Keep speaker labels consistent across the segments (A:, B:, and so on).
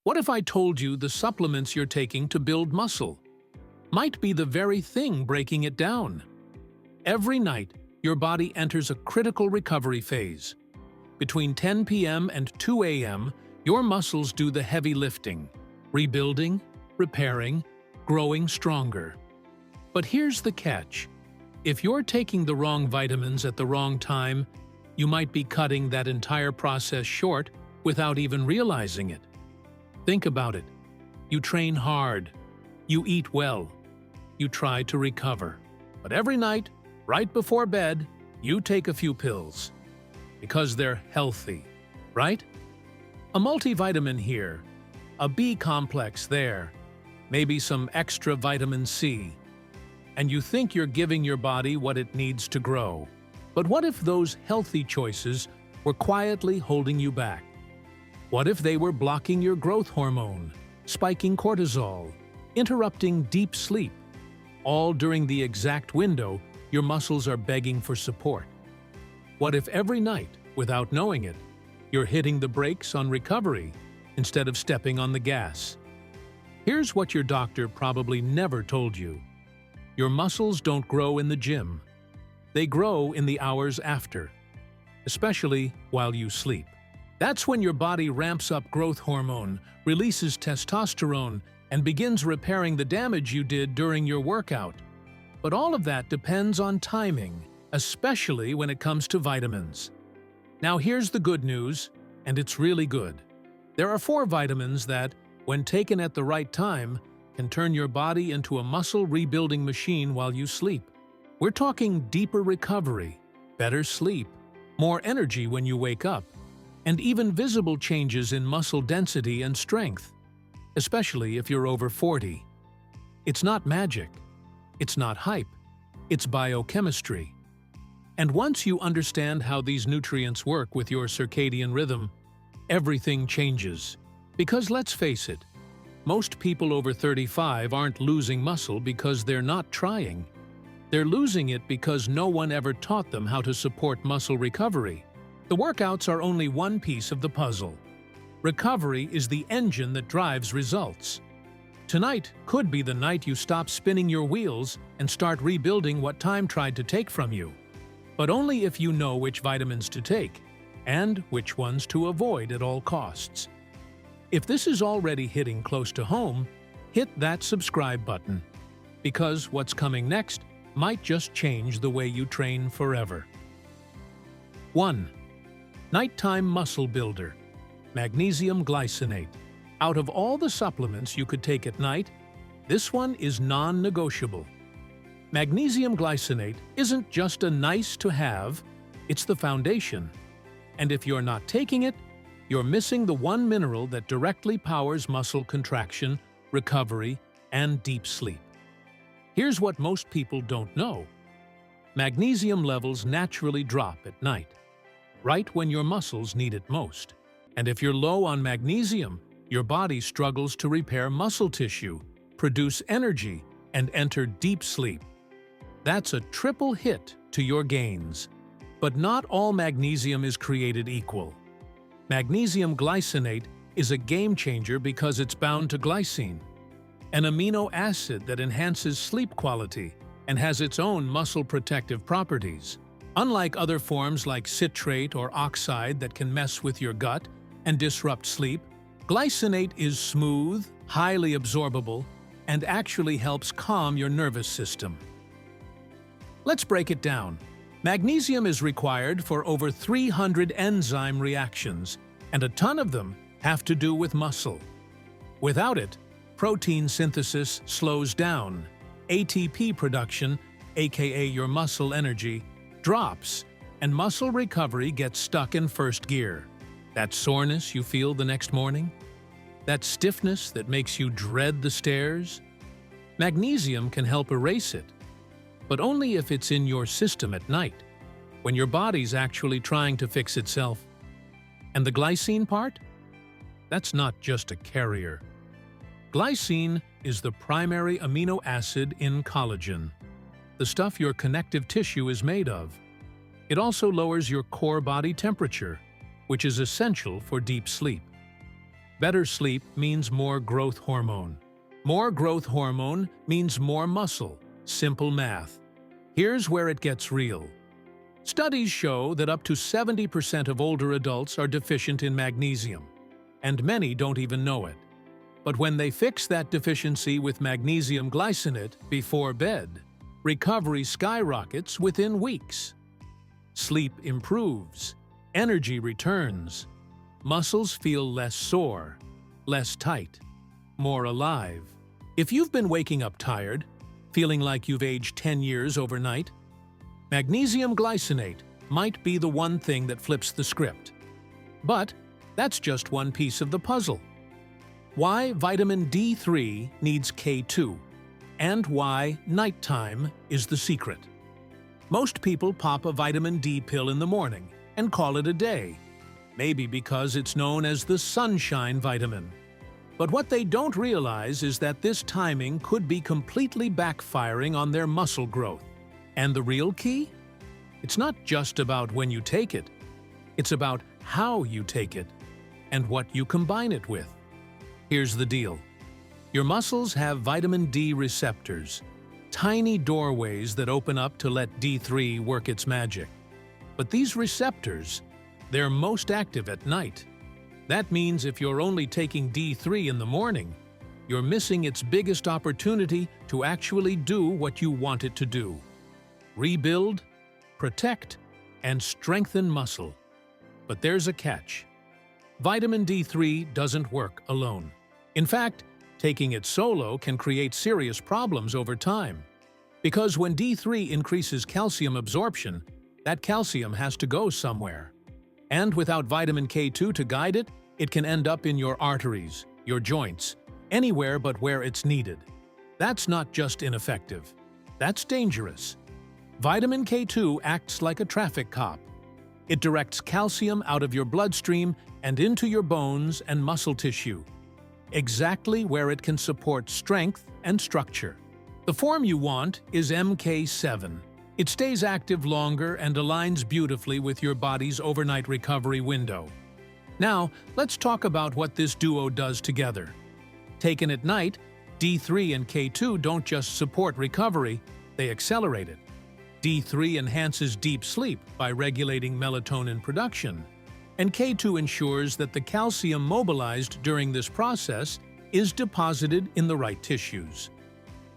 A: What if I told you the supplements you're taking to build muscle might be the very thing breaking it down? Every night, your body enters a critical recovery phase. Between 10 p.m. and 2 a.m., your muscles do the heavy lifting, rebuilding, repairing, growing stronger. But here's the catch. If you're taking the wrong vitamins at the wrong time, you might be cutting that entire process short without even realizing it. Think about it. You train hard. You eat well. You try to recover. But every night, right before bed, you take a few pills. Because they're healthy, right? A multivitamin here, a B complex there, maybe some extra vitamin C. And you think you're giving your body what it needs to grow. But what if those healthy choices were quietly holding you back? What if they were blocking your growth hormone, spiking cortisol, interrupting deep sleep, all during the exact window your muscles are begging for support? What if every night, without knowing it, you're hitting the brakes on recovery instead of stepping on the gas? Here's what your doctor probably never told you. Your muscles don't grow in the gym. They grow in the hours after, especially while you sleep. That's when your body ramps up growth hormone, releases testosterone, and begins repairing the damage you did during your workout. But all of that depends on timing, especially when it comes to vitamins. Now here's the good news, and it's really good. There are 4 vitamins that, when taken at the right time, can turn your body into a muscle rebuilding machine while you sleep. We're talking deeper recovery, better sleep, more energy when you wake up, and even visible changes in muscle density and strength, especially if you're over 40. It's not magic. It's not hype. It's biochemistry. And once you understand how these nutrients work with your circadian rhythm, everything changes. Because let's face it, most people over 35 aren't losing muscle because they're not trying. They're losing it because no one ever taught them how to support muscle recovery. The workouts are only one piece of the puzzle. Recovery is the engine that drives results. Tonight could be the night you stop spinning your wheels and start rebuilding what time tried to take from you. But only if you know which vitamins to take and which ones to avoid at all costs. If this is already hitting close to home, hit that subscribe button, because what's coming next might just change the way you train forever. 1. Nighttime Muscle Builder. Magnesium glycinate. Out of all the supplements you could take at night, this one is non-negotiable. Magnesium glycinate isn't just a nice-to-have, it's the foundation. And if you're not taking it, you're missing the one mineral that directly powers muscle contraction, recovery, and deep sleep. Here's what most people don't know. Magnesium levels naturally drop at night, right when your muscles need it most. And if you're low on magnesium, your body struggles to repair muscle tissue, produce energy, and enter deep sleep. That's a triple hit to your gains. But not all magnesium is created equal. Magnesium glycinate is a game changer because it's bound to glycine, an amino acid that enhances sleep quality and has its own muscle protective properties. Unlike other forms like citrate or oxide that can mess with your gut and disrupt sleep, glycinate is smooth, highly absorbable, and actually helps calm your nervous system. Let's break it down. Magnesium is required for over 300 enzyme reactions, and a ton of them have to do with muscle. Without it, protein synthesis slows down, ATP production, aka your muscle energy, drops, and muscle recovery gets stuck in first gear. That soreness you feel the next morning? That stiffness that makes you dread the stairs? Magnesium can help erase it, but only if it's in your system at night, when your body's actually trying to fix itself. And the glycine part? That's not just a carrier. Glycine is the primary amino acid in collagen, the stuff your connective tissue is made of. It also lowers your core body temperature, which is essential for deep sleep. Better sleep means more growth hormone. More growth hormone means more muscle. Simple math. Here's where it gets real. Studies show that up to 70% of older adults are deficient in magnesium, and many don't even know it. But when they fix that deficiency with magnesium glycinate before bed, recovery skyrockets within weeks. Sleep improves, energy returns, muscles feel less sore, less tight, more alive. If you've been waking up tired, feeling like you've aged 10 years overnight, magnesium glycinate might be the one thing that flips the script. But that's just one piece of the puzzle. Why vitamin D3 needs K2, and why nighttime is the secret. Most people pop a vitamin D pill in the morning and call it a day, maybe because it's known as the sunshine vitamin. But what they don't realize is that this timing could be completely backfiring on their muscle growth. And the real key? It's not just about when you take it, it's about how you take it and what you combine it with. Here's the deal. Your muscles have vitamin D receptors, tiny doorways that open up to let D3 work its magic. But these receptors, they're most active at night. That means if you're only taking D3 in the morning, you're missing its biggest opportunity to actually do what you want it to do. Rebuild, protect, and strengthen muscle. But there's a catch. Vitamin D3 doesn't work alone. In fact, taking it solo can create serious problems over time. Because when D3 increases calcium absorption, that calcium has to go somewhere. And without vitamin K2 to guide it, it can end up in your arteries, your joints, anywhere but where it's needed. That's not just ineffective. That's dangerous. Vitamin K2 acts like a traffic cop. It directs calcium out of your bloodstream and into your bones and muscle tissue, exactly where it can support strength and structure. The form you want is MK7. It stays active longer and aligns beautifully with your body's overnight recovery window. Now, let's talk about what this duo does together. Taken at night, D3 and K2 don't just support recovery, they accelerate it. D3 enhances deep sleep by regulating melatonin production, and K2 ensures that the calcium mobilized during this process is deposited in the right tissues.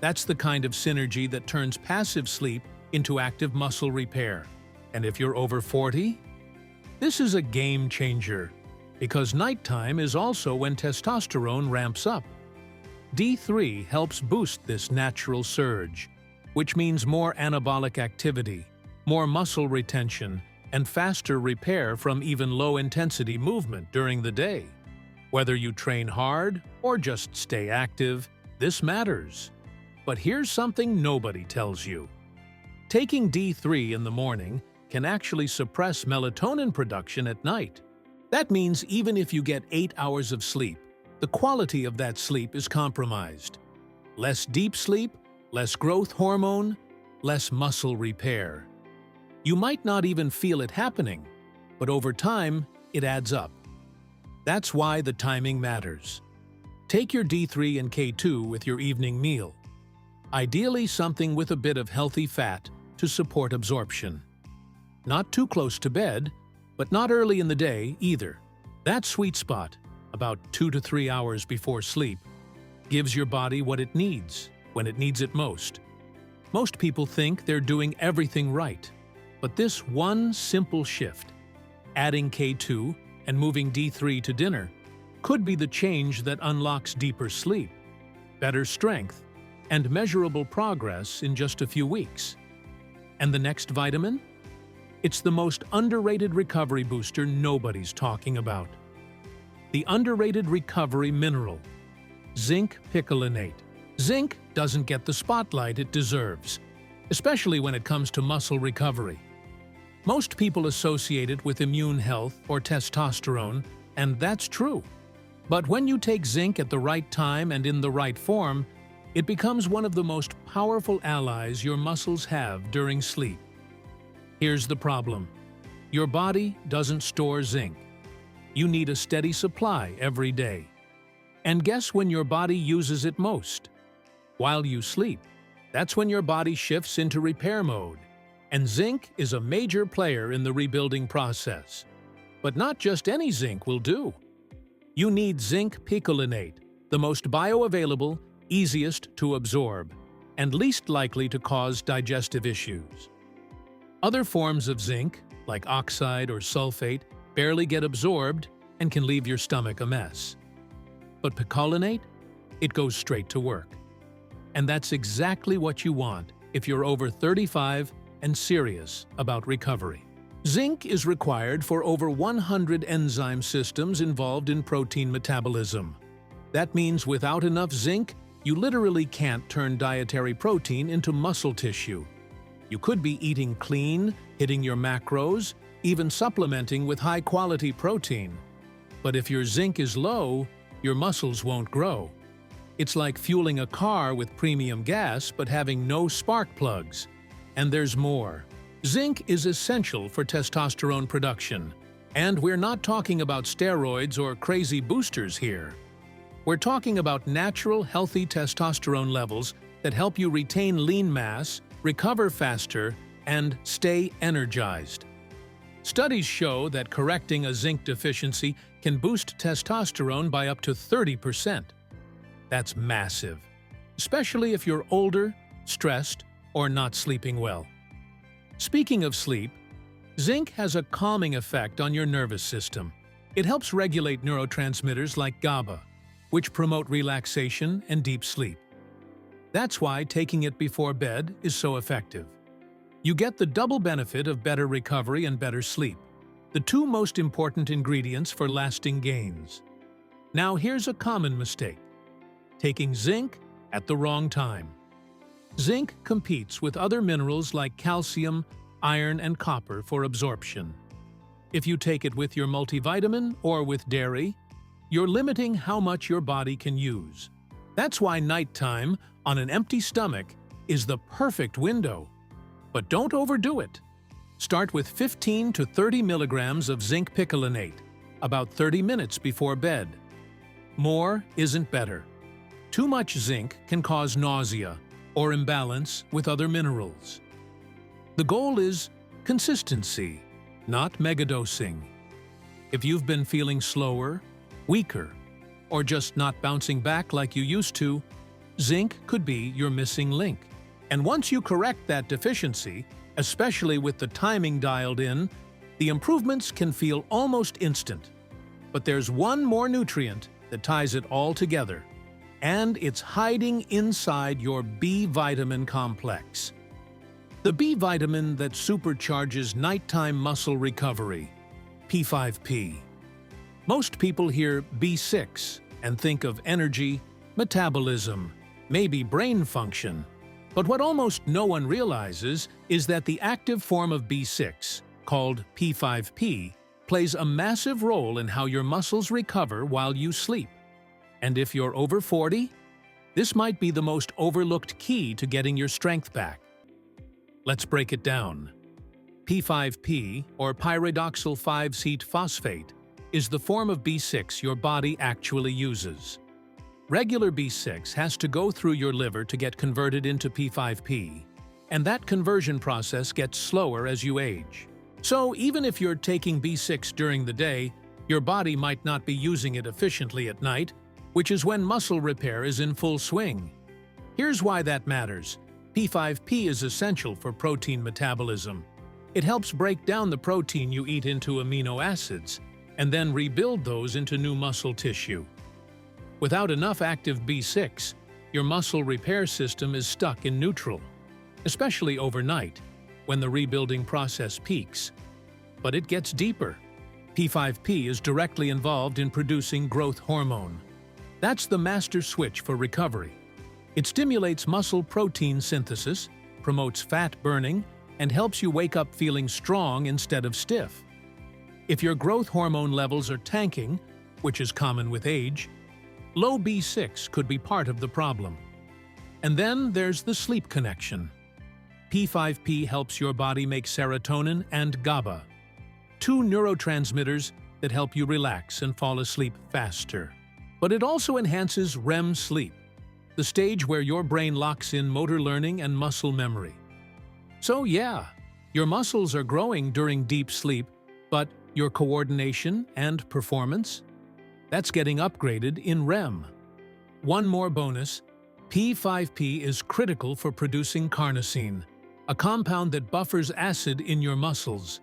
A: That's the kind of synergy that turns passive sleep into active muscle repair. And if you're over 40, this is a game changer, because nighttime is also when testosterone ramps up. D3 helps boost this natural surge, which means more anabolic activity, more muscle retention, and faster repair from even low-intensity movement during the day. Whether you train hard or just stay active, this matters. But here's something nobody tells you. Taking D3 in the morning can actually suppress melatonin production at night. That means even if you get 8 hours of sleep, the quality of that sleep is compromised. Less deep sleep, less growth hormone, less muscle repair. You might not even feel it happening, but over time, it adds up. That's why the timing matters. Take your D3 and K2 with your evening meal. Ideally something with a bit of healthy fat to support absorption. Not too close to bed, but not early in the day either. That sweet spot, about 2 to 3 hours before sleep, gives your body what it needs when it needs it most. Most people think they're doing everything right, but this one simple shift, adding K2 and moving D3 to dinner, could be the change that unlocks deeper sleep, better strength, and measurable progress in just a few weeks. And the next vitamin? It's the most underrated recovery booster nobody's talking about. The underrated recovery mineral, zinc picolinate. Zinc doesn't get the spotlight it deserves, especially when it comes to muscle recovery. Most people associate it with immune health or testosterone, and that's true. But when you take zinc at the right time and in the right form, it becomes one of the most powerful allies your muscles have during sleep. Here's the problem. Your body doesn't store zinc. you need a steady supply every day. And guess when your body uses it most? While you sleep. That's when your body shifts into repair mode. And zinc is a major player in the rebuilding process. But not just any zinc will do. You need zinc picolinate, the most bioavailable, easiest to absorb, and least likely to cause digestive issues. Other forms of zinc, like oxide or sulfate, barely get absorbed and can leave your stomach a mess. But picolinate? It goes straight to work. And that's exactly what you want if you're over 35 and serious about recovery. Zinc is required for over 100 enzyme systems involved in protein metabolism. That means without enough zinc, you literally can't turn dietary protein into muscle tissue. You could be eating clean, hitting your macros, even supplementing with high-quality protein. But if your zinc is low, your muscles won't grow. It's like fueling a car with premium gas but having no spark plugs. And there's more. Zinc is essential for testosterone production. And we're not talking about steroids or crazy boosters here. We're talking about natural, healthy testosterone levels that help you retain lean mass, recover faster, and stay energized. Studies show that correcting a zinc deficiency can boost testosterone by up to 30%. That's massive, especially if you're older, stressed, or not sleeping well. Speaking of sleep, zinc has a calming effect on your nervous system. It helps regulate neurotransmitters like GABA, which promote relaxation and deep sleep. That's why taking it before bed is so effective. You get the double benefit of better recovery and better sleep, the two most important ingredients for lasting gains. Now here's a common mistake: taking zinc at the wrong time. Zinc competes with other minerals like calcium, iron, and copper for absorption. If you take it with your multivitamin or with dairy, you're limiting how much your body can use. That's why nighttime, on an empty stomach, is the perfect window. But don't overdo it. Start with 15 to 30 milligrams of zinc picolinate, about 30 minutes before bed. More isn't better. Too much zinc can cause nausea or imbalance with other minerals. The goal is consistency, not megadosing. If you've been feeling slower, weaker, or just not bouncing back like you used to, zinc could be your missing link. And once you correct that deficiency, especially with the timing dialed in, the improvements can feel almost instant. But there's one more nutrient that ties it all together, and it's hiding inside your B vitamin complex. The B vitamin that supercharges nighttime muscle recovery, P5P. Most people hear B6 and think of energy, metabolism, maybe brain function. But what almost no one realizes is that the active form of B6, called P5P, plays a massive role in how your muscles recover while you sleep. And if you're over 40, this might be the most overlooked key to getting your strength back. Let's break it down. P5P, or pyridoxal 5-cetate phosphate, is the form of B6 your body actually uses. Regular B6 has to go through your liver to get converted into P5P, and that conversion process gets slower as you age. So even if you're taking B6 during the day, your body might not be using it efficiently at night, which is when muscle repair is in full swing. Here's why that matters. P5P is essential for protein metabolism. It helps break down the protein you eat into amino acids, and then rebuild those into new muscle tissue. Without enough active B6, your muscle repair system is stuck in neutral, especially overnight, when the rebuilding process peaks. But it gets deeper. P5P is directly involved in producing growth hormone. That's the master switch for recovery. It stimulates muscle protein synthesis, promotes fat burning, and helps you wake up feeling strong instead of stiff. If your growth hormone levels are tanking, which is common with age, low B6 could be part of the problem. And then there's the sleep connection. P5P helps your body make serotonin and GABA, two neurotransmitters that help you relax and fall asleep faster. But it also enhances REM sleep, the stage where your brain locks in motor learning and muscle memory. So yeah, your muscles are growing during deep sleep, but your coordination and performance? That's getting upgraded in REM. One more bonus, P5P is critical for producing carnosine, a compound that buffers acid in your muscles.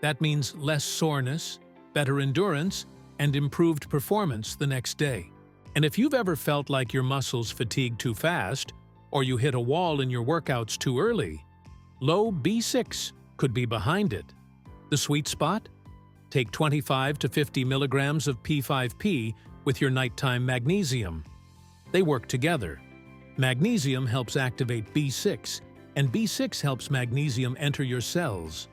A: That means less soreness, better endurance, and improved performance the next day. And if you've ever felt like your muscles fatigue too fast, or you hit a wall in your workouts too early, low B6 could be behind it. The sweet spot? Take 25 to 50 milligrams of P5P with your nighttime magnesium. They work together. Magnesium helps activate B6, and B6 helps magnesium enter your cells.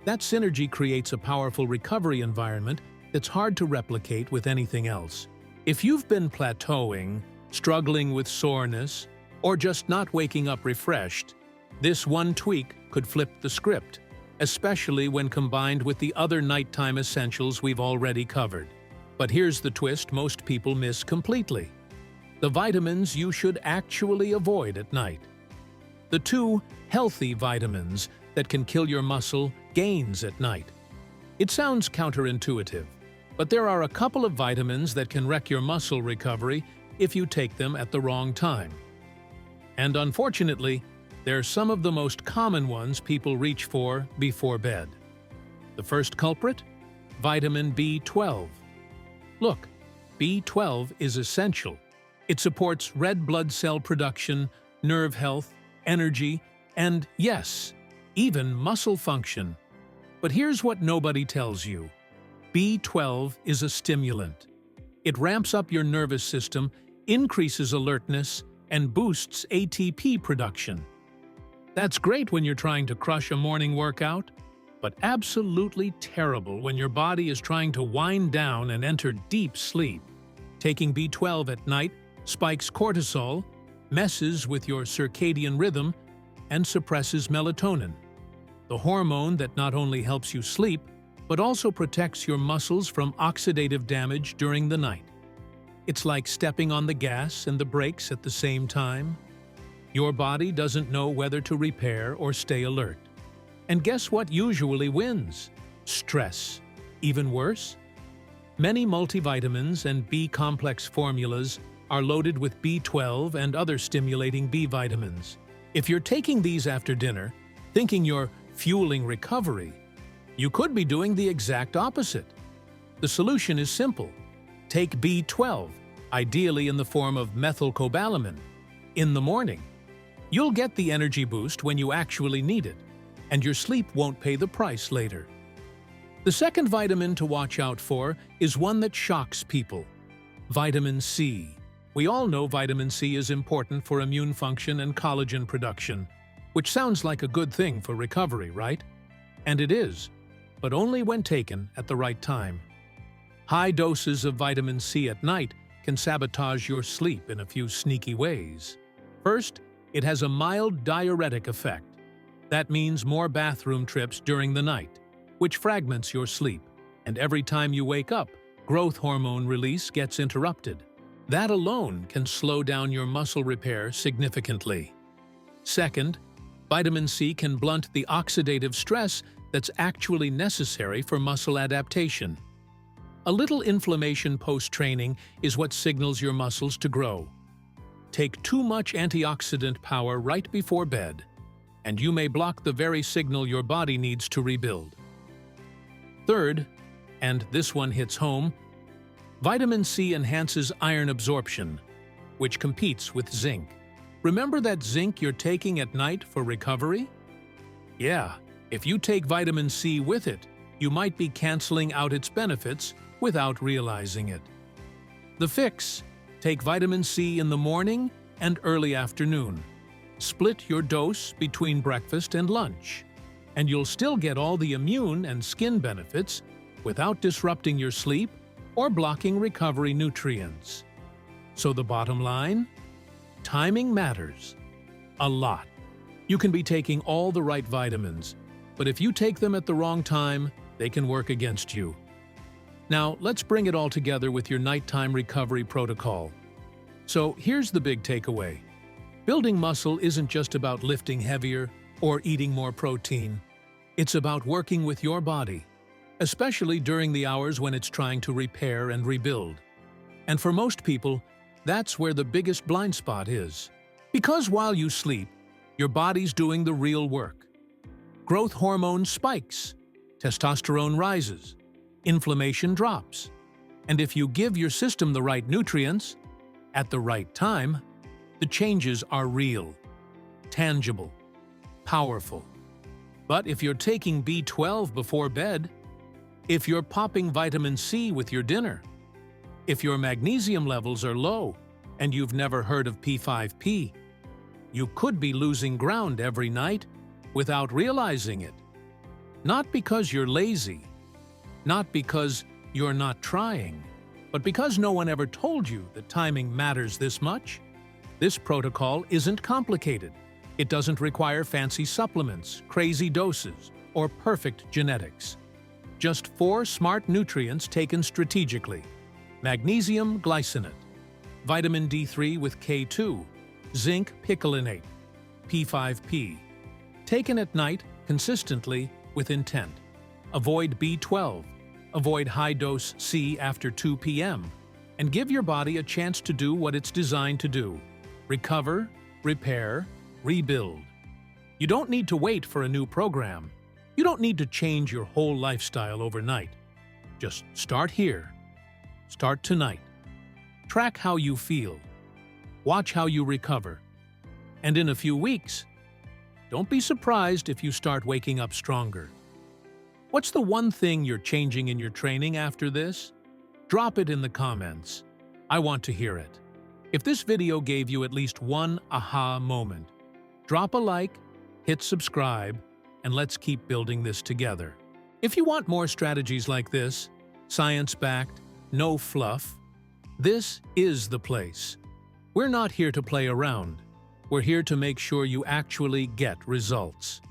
A: That synergy creates a powerful recovery environment that's hard to replicate with anything else. If you've been plateauing, struggling with soreness, or just not waking up refreshed, this one tweak could flip the script, especially when combined with the other nighttime essentials we've already covered. But here's the twist most people miss completely: the vitamins you should actually avoid at night. The two healthy vitamins that can kill your muscle gains at night. It sounds counterintuitive, but there are a couple of vitamins that can wreck your muscle recovery if you take them at the wrong time. And unfortunately, they're some of the most common ones people reach for before bed. The first culprit? Vitamin B12. Look, B12 is essential. It supports red blood cell production, nerve health, energy, and yes, even muscle function. But here's what nobody tells you. B12 is a stimulant. It ramps up your nervous system, increases alertness, and boosts ATP production. That's great when you're trying to crush a morning workout, but absolutely terrible when your body is trying to wind down and enter deep sleep. Taking B12 at night spikes cortisol, messes with your circadian rhythm, and suppresses melatonin, the hormone that not only helps you sleep, but also protects your muscles from oxidative damage during the night. It's like stepping on the gas and the brakes at the same time. Your body doesn't know whether to repair or stay alert. And guess what usually wins? Stress. Even worse? Many multivitamins and B-complex formulas are loaded with B12 and other stimulating B vitamins. If you're taking these after dinner, thinking you're fueling recovery, you could be doing the exact opposite. The solution is simple. Take B12, ideally in the form of methylcobalamin, in the morning. You'll get the energy boost when you actually need it, and your sleep won't pay the price later. The second vitamin to watch out for is one that shocks people: vitamin C. We all know vitamin C is important for immune function and collagen production, which sounds like a good thing for recovery, right? And it is, but only when taken at the right time. High doses of vitamin C at night can sabotage your sleep in a few sneaky ways. First, it has a mild diuretic effect. That means more bathroom trips during the night, which fragments your sleep, and every time you wake up, growth hormone release gets interrupted. That alone can slow down your muscle repair significantly. Second, vitamin C can blunt the oxidative stress that's actually necessary for muscle adaptation. A little inflammation post-training is what signals your muscles to grow. Take too much antioxidant power right before bed, and you may block the very signal your body needs to rebuild. Third, and this one hits home, vitamin C enhances iron absorption, which competes with zinc. Remember that zinc you're taking at night for recovery? Yeah, if you take vitamin C with it, you might be canceling out its benefits without realizing it. The fix: take vitamin C in the morning and early afternoon. Split your dose between breakfast and lunch, and you'll still get all the immune and skin benefits without disrupting your sleep or blocking recovery nutrients. So the bottom line? Timing matters. A lot. You can be taking all the right vitamins, but if you take them at the wrong time, they can work against you. Now, let's bring it all together with your nighttime recovery protocol. So here's the big takeaway. Building muscle isn't just about lifting heavier or eating more protein. It's about working with your body, especially during the hours when it's trying to repair and rebuild. And for most people, that's where the biggest blind spot is. Because while you sleep, your body's doing the real work. Growth hormone spikes, testosterone rises, inflammation drops. And if you give your system the right nutrients, at the right time, the changes are real, tangible, powerful. But if you're taking B12 before bed, if you're popping vitamin C with your dinner, if your magnesium levels are low and you've never heard of P5P, you could be losing ground every night without realizing it. Not because you're lazy, not because you're not trying, but because no one ever told you that timing matters this much. This protocol isn't complicated. It doesn't require fancy supplements, crazy doses, or perfect genetics. Just 4 smart nutrients taken strategically: magnesium glycinate, vitamin D3 with K2, zinc picolinate, P5P. Taken at night, consistently, with intent. Avoid B12, avoid high-dose C after 2 p.m., and give your body a chance to do what it's designed to do: recover, repair, rebuild. You don't need to wait for a new program. You don't need to change your whole lifestyle overnight. Just start here. Start tonight. Track how you feel. Watch how you recover. And in a few weeks, don't be surprised if you start waking up stronger. What's the one thing you're changing in your training after this? Drop it in the comments. I want to hear it. If this video gave you at least one aha moment, drop a like, hit subscribe, and let's keep building this together. If you want more strategies like this, science-backed, no fluff, this is the place. We're not here to play around. We're here to make sure you actually get results.